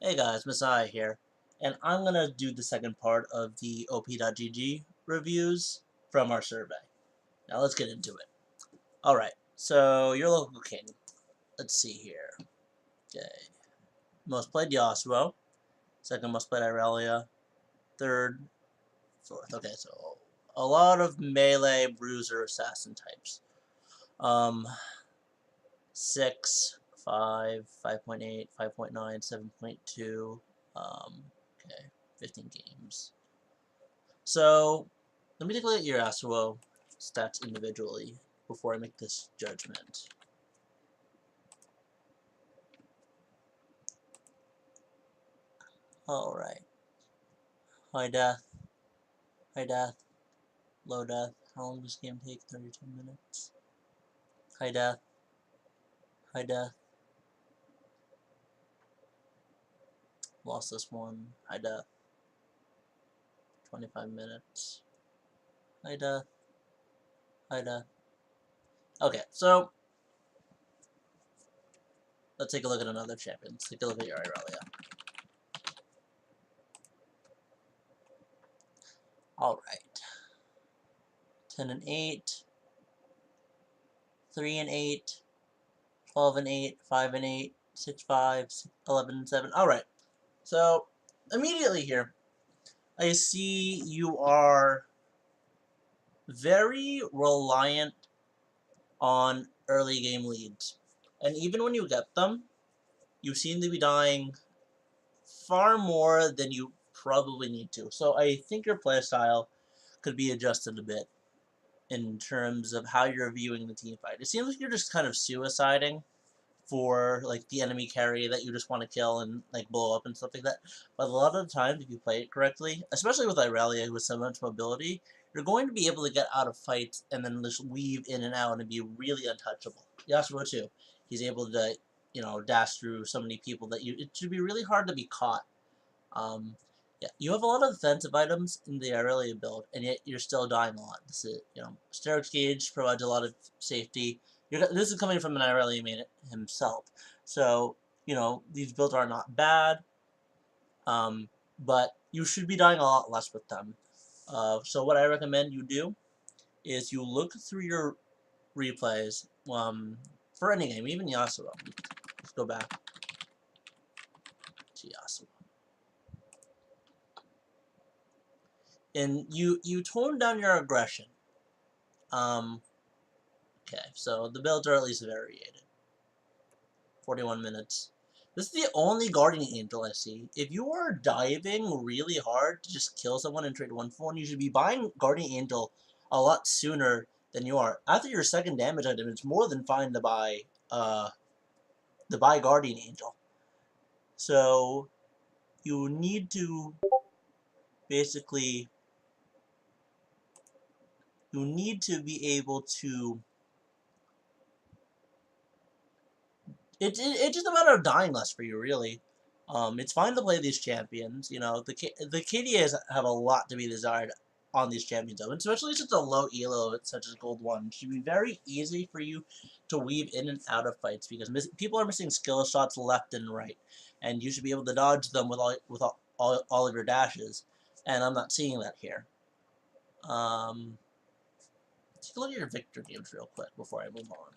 Hey guys, Messiah here, and I'm gonna do the second part of the OP.GG reviews from our survey. Now let's get into it. Alright, so your local king. Let's see here. Okay. Most played Yasuo. Second most played Irelia. Third, fourth. Okay, so a lot of melee, bruiser, assassin types. 6, 5, 5.8, 5.9, 7.2. Okay, 15 games. So, let me take a look at your Yasuo stats individually before I make this judgment. Alright. High death. High death. Low death. How long does this game take? 32 minutes. High death. High death. Lost this one. High death. 25 minutes. High death. High death. Okay, so let's take a look at another champion. Let's take a look at your Irelia. Alright. 10 and 8. 3 and 8. 12 and 8. 5 and 8. 6, 5. 11 and 7. Alright. So, immediately here, I see you are very reliant on early game leads. And even when you get them, you seem to be dying far more than you probably need to. So I think your playstyle could be adjusted a bit in terms of how you're viewing the team fight. It seems like you're just kind of suiciding for like the enemy carry that you just want to kill and like blow up and stuff like that. But a lot of the times, if you play it correctly, especially with Irelia with so much mobility, you're going to be able to get out of fights and then just weave in and out and be really untouchable. Yasuo too. He's able to, dash through so many people that it should be really hard to be caught. Um, yeah, you have a lot of defensive items in the Irelia build, and yet you're still dying a lot. This is, Sterox Gauge provides a lot of safety. This is coming from an Irelia main himself. So, these builds are not bad, but you should be dying a lot less with them. So what I recommend you do is you look through your replays for any game, even Yasuo. Let's go back to Yasuo. And you tone down your aggression. Okay, so the builds are at least variated. 41 minutes. This is the only Guardian Angel I see. If you are diving really hard to just kill someone and trade 1-for-1, you should be buying Guardian Angel a lot sooner than you are. After your second damage item, it's more than fine to buy Guardian Angel. So you need to basically be able to. It's just a matter of dying less for you, really. It's fine to play these champions. The KDAs have a lot to be desired on these champions, especially since a low elo such as Gold 1. It should be very easy for you to weave in and out of fights because people are missing skill shots left and right, and you should be able to dodge them with all of your dashes. And I'm not seeing that here. Take a look at your Victor games real quick before I move on.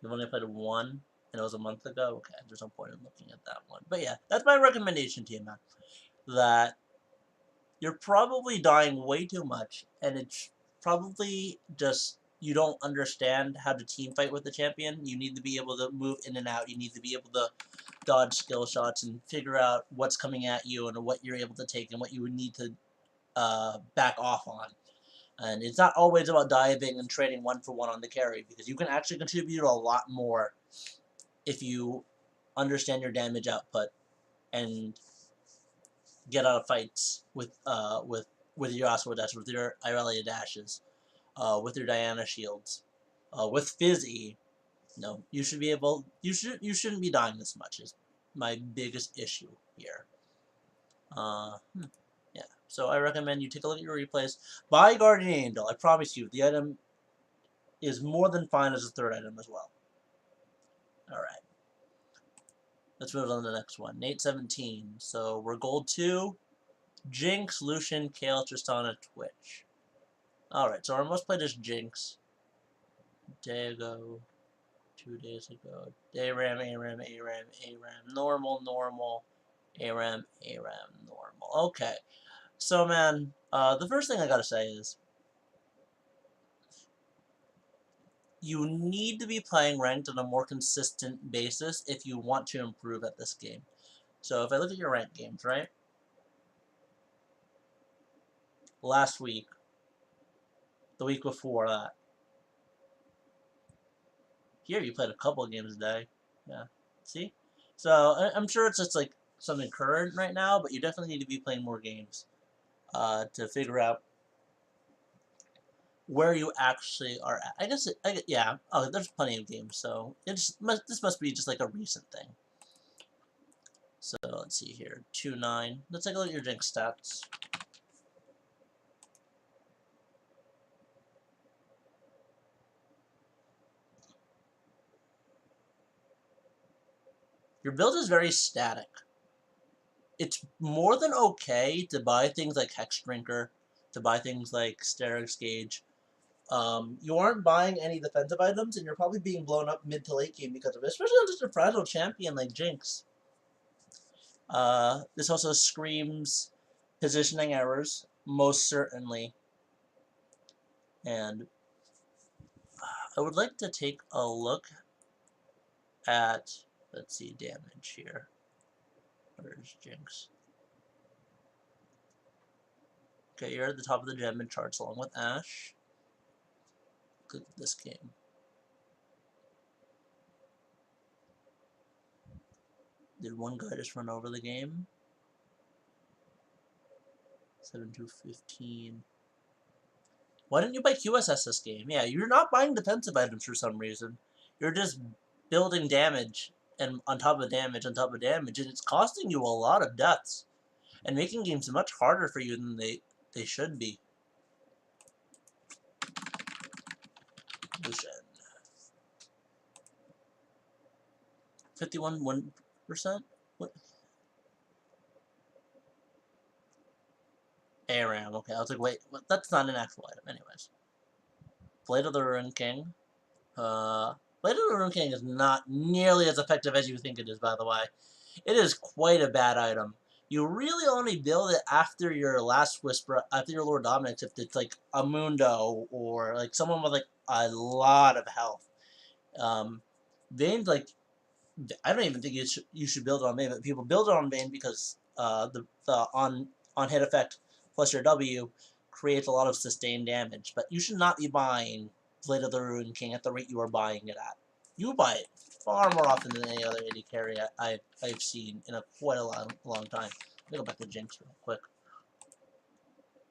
You've only played one, and it was a month ago? Okay, there's no point in looking at that one. But yeah, that's my recommendation to you, man. That you're probably dying way too much, and it's probably just you don't understand how to team fight with the champion. You need to be able to move in and out. You need to be able to dodge skill shots and figure out what's coming at you and what you're able to take and what you would need to back off on. And it's not always about diving and trading 1-for-1 on the carry, because you can actually contribute a lot more if you understand your damage output and get out of fights with your Yasuo dashes, with your Irelia dashes, with your Diana shields, with Fizzy. You should be able. You shouldn't be dying this much. Is my biggest issue here. Yeah. So I recommend you take a look at your replays. Buy Guardian Angel. I promise you, the item is more than fine as a third item as well. Alright. Let's move on to the next one. Nate17. So we're gold 2. Jinx, Lucian, Kale, Tristana, Twitch. Alright, so our most played is Jinx. Day ago. 2 days ago. ARAM, ARAM, ARAM, ARAM. Normal, normal. ARAM, ARAM, normal. Okay. So, man, the first thing I gotta say is you need to be playing ranked on a more consistent basis if you want to improve at this game. So if I look at your ranked games, right? Last week, the week before that. Here you played a couple of games a day. Yeah. See? So I'm sure it's just like something current right now, but you definitely need to be playing more games to figure out where you actually are at. I guess, yeah. Oh, there's plenty of games, so this must be just like a recent thing. So let's see here, 2-9. Let's take a look at your Jinx stats. Your build is very static. It's more than okay to buy things like Hex Drinker, to buy things like Sterak's Gauge. You aren't buying any defensive items, and you're probably being blown up mid to late game because of it, especially on just a fragile champion like Jinx. This also screams positioning errors, most certainly. And I would like to take a look at, let's see, damage here. Where's Jinx? Okay, you're at the top of the gem charts along with Ashe. Look at this game. Did one guy just run over the game? 7-2-15. Why didn't you buy QSS this game? Yeah, you're not buying defensive items for some reason. You're just building damage and on top of damage on top of damage, and it's costing you a lot of deaths and making games much harder for you than they should be. Lucian. 51%? What? ARAM, okay. I was like, wait, that's not an actual item. Anyways. Blade of the Ruined King. Blade of the Ruined King is not nearly as effective as you think it is, by the way. It is quite a bad item. You really only build it after your last Whisper, after your Lord Dominix, if it's like a Mundo or like someone with like a lot of health. Vayne's like, I don't even think you should build it on Vayne, but people build it on Vayne because the on hit effect plus your W creates a lot of sustained damage. But you should not be buying Blade of the Ruined King at the rate you are buying it at. You buy it far more often than any other AD carry I've seen in quite a long time. Let me go back to Jinx real quick.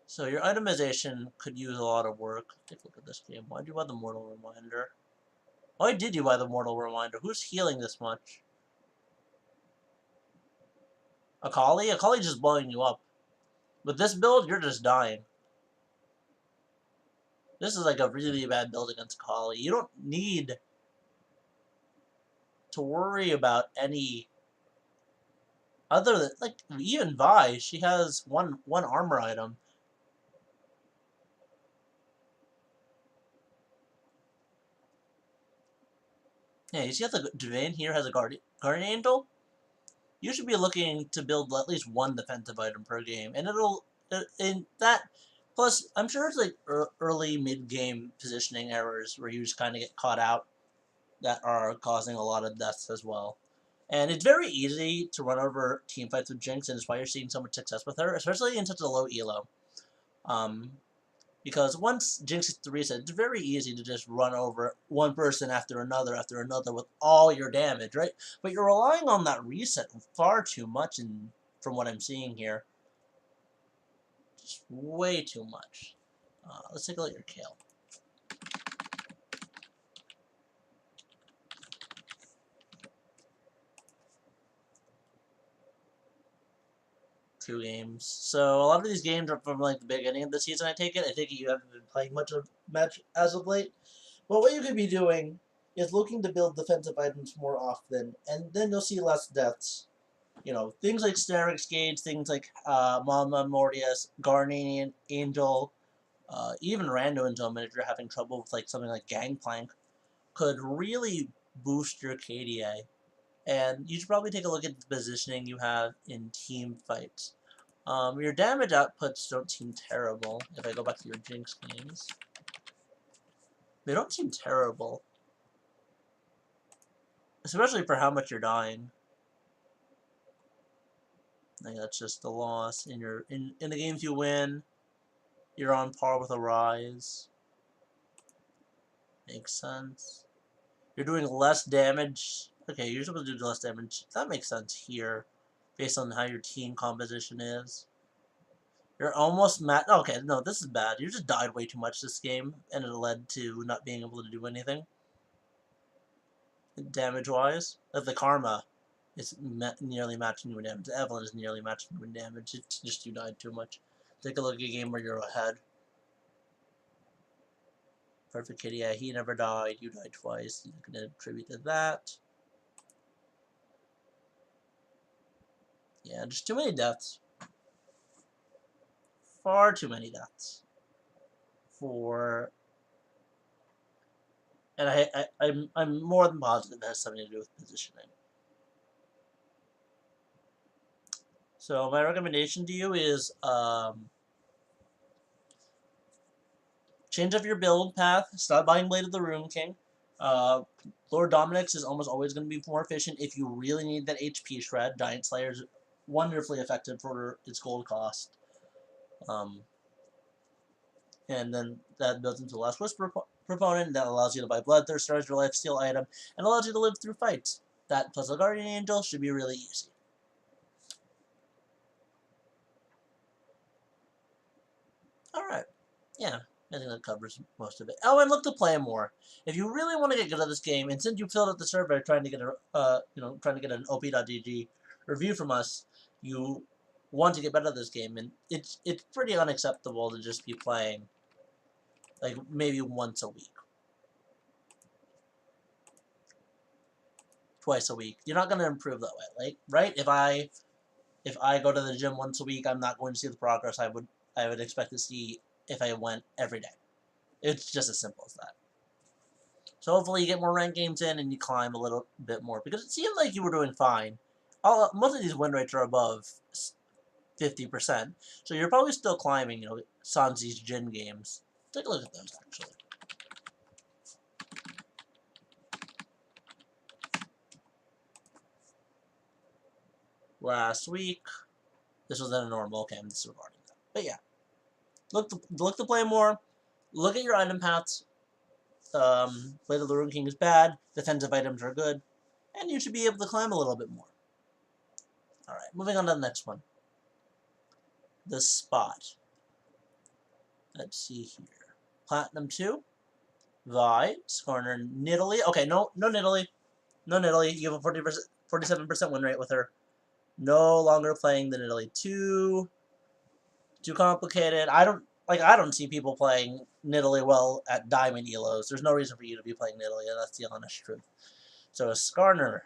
So your itemization could use a lot of work. Take a look at this game. Why'd you buy the Mortal Reminder? Why did you buy the Mortal Reminder? Who's healing this much? Akali? Akali's just blowing you up. With this build, you're just dying. This is like a really bad build against Akali. You don't need to worry about any other than, like, even Vi, she has one armor item. Yeah, you see how the Dwayne here has a Guardian Angel? You should be looking to build at least one defensive item per game, and it'll, in that, plus, I'm sure it's like early mid-game positioning errors where you just kind of get caught out that are causing a lot of deaths as well. And it's very easy to run over team fights with Jinx, and it's why you're seeing so much success with her, especially in such a low elo. Because once Jinx hits the reset, it's very easy to just run over one person after another with all your damage, right? But you're relying on that reset far too much, and from what I'm seeing here, just way too much. Let's take a look at your Kale. Two games. So a lot of these games are from like the beginning of the season. I take it you haven't been playing much of match as of late. But what you could be doing is looking to build defensive items more often, and then you'll see less deaths. You know, things like Sterix Gauge, things like Mama Mortius, Guardian Angel, even Rando Endowment if you're having trouble with like something like Gangplank, could really boost your KDA. And you should probably take a look at the positioning you have in team fights. Your damage outputs don't seem terrible. If I go back to your Jinx games, they don't seem terrible, especially for how much you're dying. I think that's just the loss. In the games you win, you're on par with a Rise. Makes sense. You're doing less damage. Okay, you're supposed to do less damage. That makes sense here, based on how your team composition is. You're almost okay, no, this is bad. You just died way too much this game, and it led to not being able to do anything. Damage-wise. The Karma is nearly matching you in damage. Evelyn is nearly matching you in damage. It's just you died too much. Take a look at a game where you're ahead. Perfect Kitty, yeah, he never died. You died twice. You're going to attribute to that. Yeah, just too many deaths. Far too many deaths. And I'm more than positive it has something to do with positioning. So my recommendation to you is change up your build path. Stop buying Blade of the Rune King. Lord Dominic's is almost always going to be more efficient if you really need that HP shred. Giant Slayer is wonderfully effective for its gold cost. And then that builds into Last Whisper proponent that allows you to buy Bloodthirster as your lifesteal item and allows you to live through fights. That plus a Guardian Angel should be really easy. Alright. Yeah, I think that covers most of it. Oh, and look to play more. If you really want to get good at this game, and since you filled out the survey trying to get an op.gg review from us, you want to get better at this game, and it's pretty unacceptable to just be playing like maybe once a week, twice a week. You're not going to improve that way, like right? If I go to the gym once a week, I'm not going to see the progress I would expect to see if I went every day. It's just as simple as that. So hopefully you get more ranked games in and you climb a little bit more, because it seemed like you were doing fine. Most of these win rates are above 50%, so you're probably still climbing, Sanzi's Jin games. Take a look at those, actually. Last week, this was at a normal, okay, I'm disregarding that. But yeah, look to play more, look at your item paths. Blade of the Rune King is bad, defensive items are good, and you should be able to climb a little bit more. Alright, moving on to the next one. The Spot. Let's see here. Platinum 2. Vi. Scorner Nidalee. Okay, no Nidalee. No Nidalee. You have a 47% win rate with her. No longer playing the Nidalee. Too complicated. I don't see people playing Nidalee well at Diamond Elos. There's no reason for you to be playing Nidalee, and that's the honest truth. So a Skarner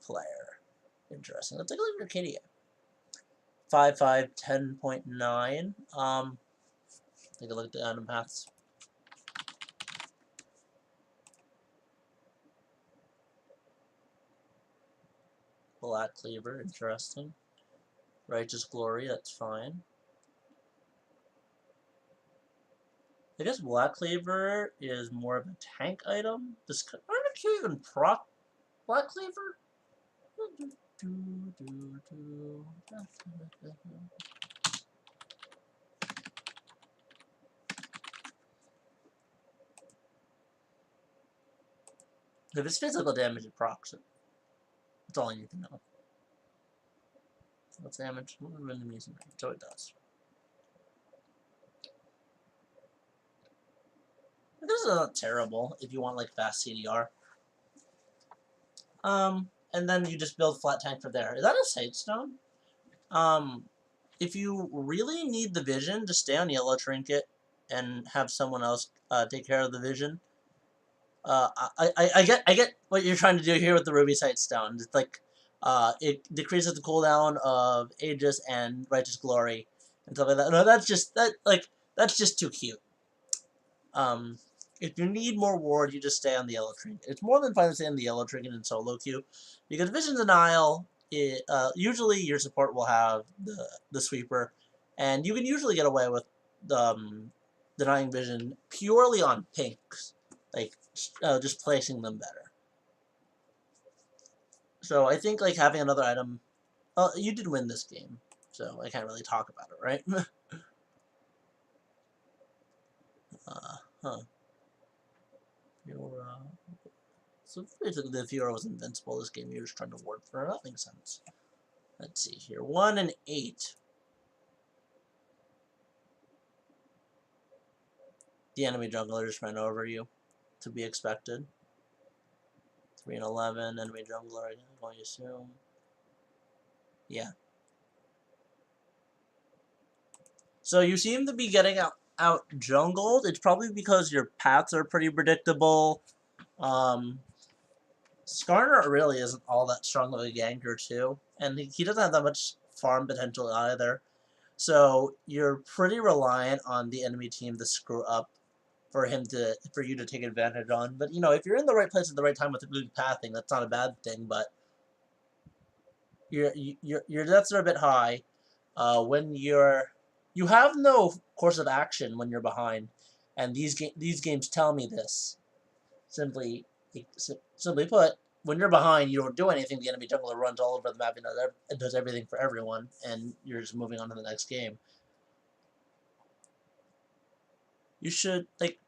player. Interesting. Let's take a look at your KDA. 5'5", 10.9. Take a look at the item paths. Black Cleaver, interesting. Righteous Glory, that's fine. I guess Black Cleaver is more of a tank item. Aren't you even proc Black Cleaver? If it's physical damage, it procs it. That's all I need to know. What's damage? So it does. This is not terrible if you want like fast CDR. And then you just build flat tank from there. Is that a Sightstone? If you really need the vision, just stay on Yellow Trinket and have someone else take care of the vision. I get what you're trying to do here with the Ruby Sight Stone. It's like it decreases the cooldown of Aegis and Righteous Glory and stuff like that. No, that's just too cute. If you need more ward, you just stay on the yellow trinket. It's more than fine to stay on the yellow trinket in solo queue, because Vision Denial, usually your support will have the sweeper, and you can usually get away with denying vision purely on pinks, like just placing them better. So I think like having another item, you did win this game, so I can't really talk about it, right? Huh. You're, so basically, if Fiora was invincible this game, you're just trying to ward for nothing sense. Let's see here. 1 and 8. The enemy jungler just ran over you. To be expected. 3 and 11. Enemy jungler, I'm going to assume. Yeah. So you seem to be getting out jungled. It's probably because your paths are pretty predictable. Skarner really isn't all that strong of a ganker too. And he doesn't have that much farm potential either. So you're pretty reliant on the enemy team to screw up for you to take advantage on. But you know, if you're in the right place at the right time with the good pathing, that's not a bad thing. But your deaths are a bit high when you have no course of action when you're behind, and these games tell me this. Simply put, when you're behind, you don't do anything. The enemy jungler runs all over the map and does everything for everyone, and you're just moving on to the next game. You should like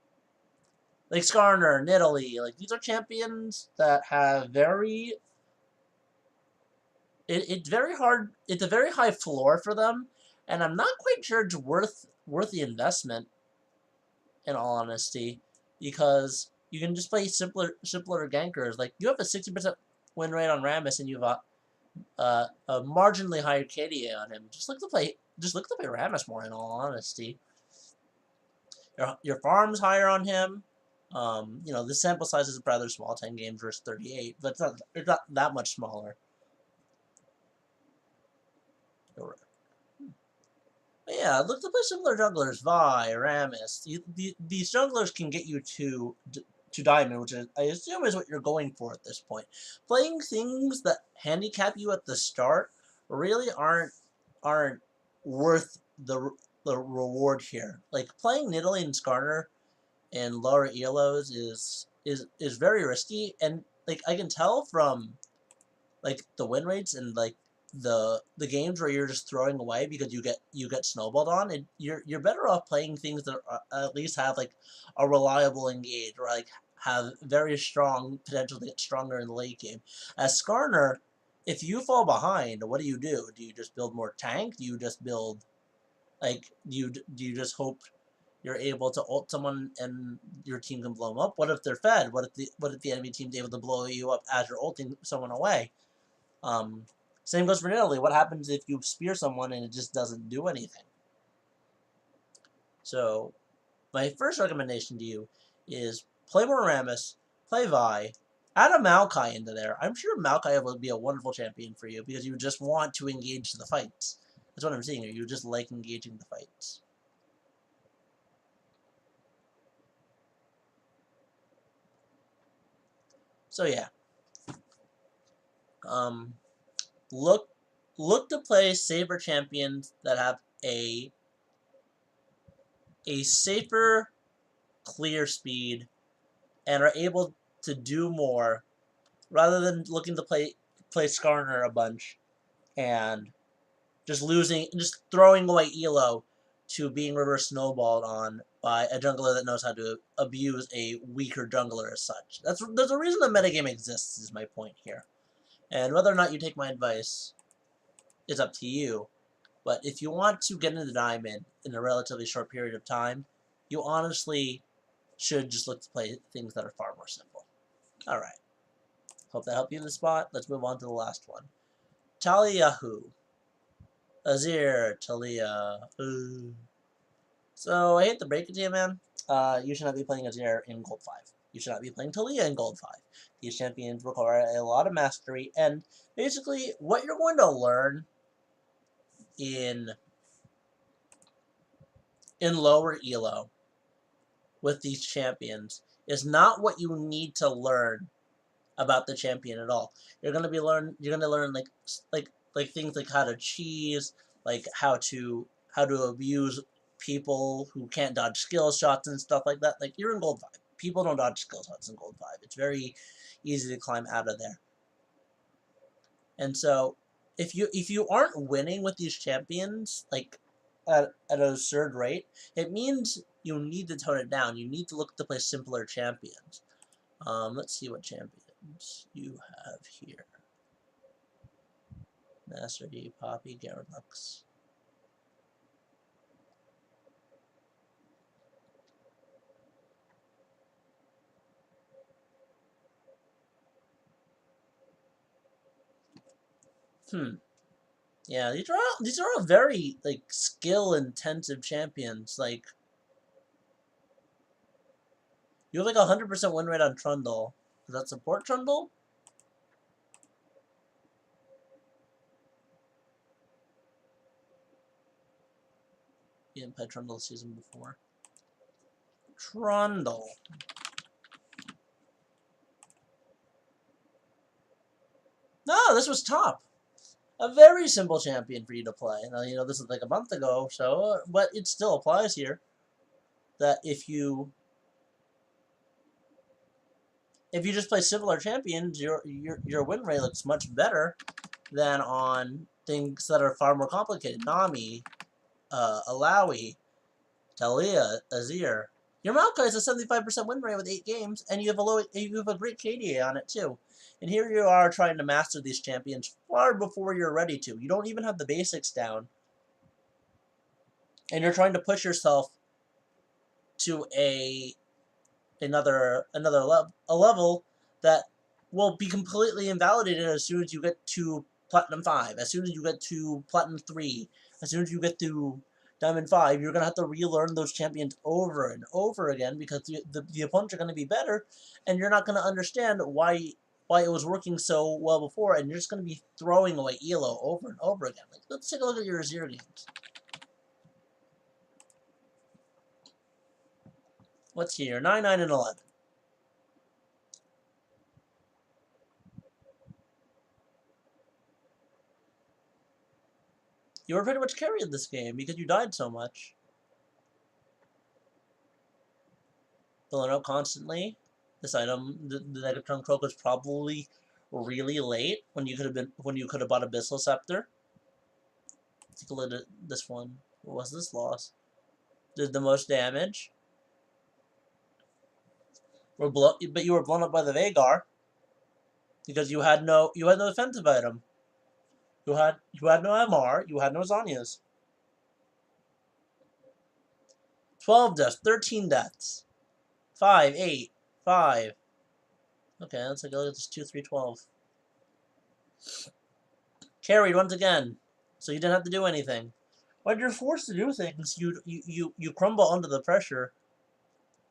Skarner, Nidalee, like these are champions that have it's very hard. It's a very high floor for them, and I'm not quite sure it's worth the investment. In all honesty, because you can just play simpler gankers. Like you have a 60% win rate on Rammus, and you have a marginally higher KDA on him. Just look to play Rammus more. In all honesty, your farm's higher on him. You know, the sample size is rather small, 10 games versus 38, but it's not that much smaller. But yeah, look to play similar junglers, Vi, Rammus. These junglers can get you to Diamond, which I assume is what you're going for at this point. Playing things that handicap you at the start really aren't worth the reward here. Like playing Nidalee and Skarner and lower elos is very risky, and like I can tell from like the win rates and like the games where you're just throwing away because you get snowballed on, and you're better off playing things that at least have like a reliable engage, or like have very strong potential to get stronger in the late game. As Skarner, if you fall behind, what do you do? Do you just build more tank? Do you just build like do you just hope you're able to ult someone and your team can blow them up? What if they're fed? What if the enemy team's able to blow you up as you're ulting someone away? Same goes for Nidalee. What happens if you spear someone and it just doesn't do anything? So, my first recommendation to you is play more Rammus, play Vi, add a Maokai into there. I'm sure Maokai would be a wonderful champion for you because you just want to engage the fights. That's what I'm seeing here. You just like engaging the fights. So yeah. Look to play saber champions that have a safer clear speed and are able to do more rather than looking to play Skarner a bunch and just throwing away Elo to being reverse snowballed on by a jungler that knows how to abuse a weaker jungler as such. There's a reason the metagame exists, is my point here. And whether or not you take my advice is up to you. But if you want to get into Diamond in a relatively short period of time, you honestly should just look to play things that are far more simple. Alright. Hope that helped you in the spot. Let's move on to the last one. TaliYahoo. Azir, TaliYahoo. So, I hate to break it to you, man. You should not be playing Azir in Gold 5. You should not be playing TaliYahoo in Gold 5. These champions require a lot of mastery, and basically what you're going to learn in lower elo with these champions is not what you need to learn about the champion at all. You're gonna learn like things like how to cheese, like how to abuse people who can't dodge skill shots and stuff like that. Like, you're in Gold 5. People don't dodge skill shots in Gold 5. It's very easy to climb out of there. And so if you aren't winning with these champions, like at an absurd rate, it means you need to tone it down. You need to look to play simpler champions. Let's see what champions you have here. Master D, Poppy, Garrelux. Yeah, these are all very, like, skill intensive champions. Like, you have like 100% win rate on Trundle. Does that support Trundle? You didn't play Trundle the season before. Trundle. No, this was top. A very simple champion for you to play. Now, you know, this is like a month ago, so, but it still applies here. That if you just play similar champions, your win rate looks much better than on things that are far more complicated. Nami, Alawi, TaliYahoo, Azir. Your Maokai is a 75% win rate with 8 games, and you have a great KDA on it too. And here you are trying to master these champions far before you're ready to. You don't even have the basics down, and you're trying to push yourself to another level that will be completely invalidated as soon as you get to Platinum 5, as soon as you get to Platinum 3, as soon as you get to Diamond 5. You're going to have to relearn those champions over and over again because the opponents are going to be better, and you're not going to understand why it was working so well before, and you're just going to be throwing away ELO over and over again. Like, let's take a look at your Azir games. What's here? 9, 9, and 11. You were pretty much carried this game because you died so much. Filling out constantly. This item, the Negatron Croak, was probably really late when you could have bought Abyssal Scepter. Take a look at this one. What was this loss? Did the most damage. But you were blown up by the Veigar because you had no defensive item. You had no MR. You had no Zanyas. 12 deaths, 13 deaths. 5, 8, 5. Okay, let's take a look at this 2, 3, 12. Carried once again, so you didn't have to do anything. When you're forced to do things, you crumble under the pressure.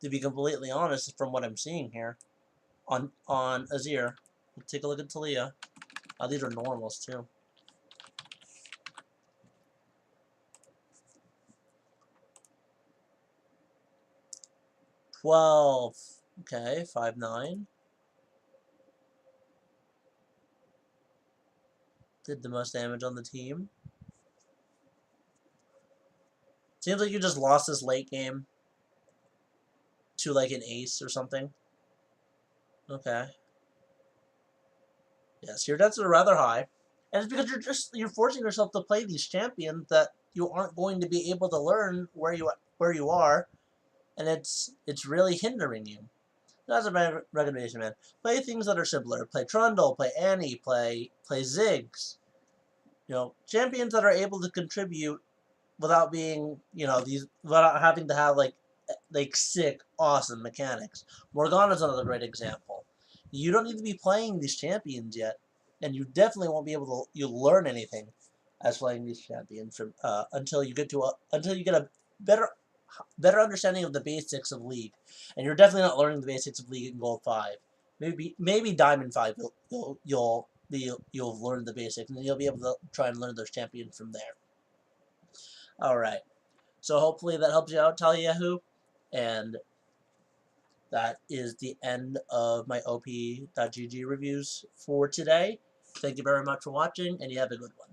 To be completely honest, from what I'm seeing here, on Azir, let's take a look at TaliYahoo. Oh, these are normals too. $12. Okay, 5, 9. Did the most damage on the team. Seems like you just lost this late game to like an ace or something. Okay. Yes, your deaths are rather high. And it's because you're forcing yourself to play these champions that you aren't going to be able to learn where you are, and it's really hindering you. That's a bad recommendation, man. Play things that are simpler. Play Trundle, play Annie, play Ziggs. You know, champions that are able to contribute without being, without having to have like sick, awesome mechanics. Morgana's another great example. You don't need to be playing these champions yet, and you definitely won't be able to learn anything as playing these champions from until you get a better better understanding of the basics of League, and you're definitely not learning the basics of League in Gold 5. Maybe Diamond 5 you'll learn the basics, and you'll be able to try and learn those champions from there. All right. So hopefully that helps you out, TaliYahoo, and that is the end of my OP.GG reviews for today. Thank you very much for watching, and you have a good one.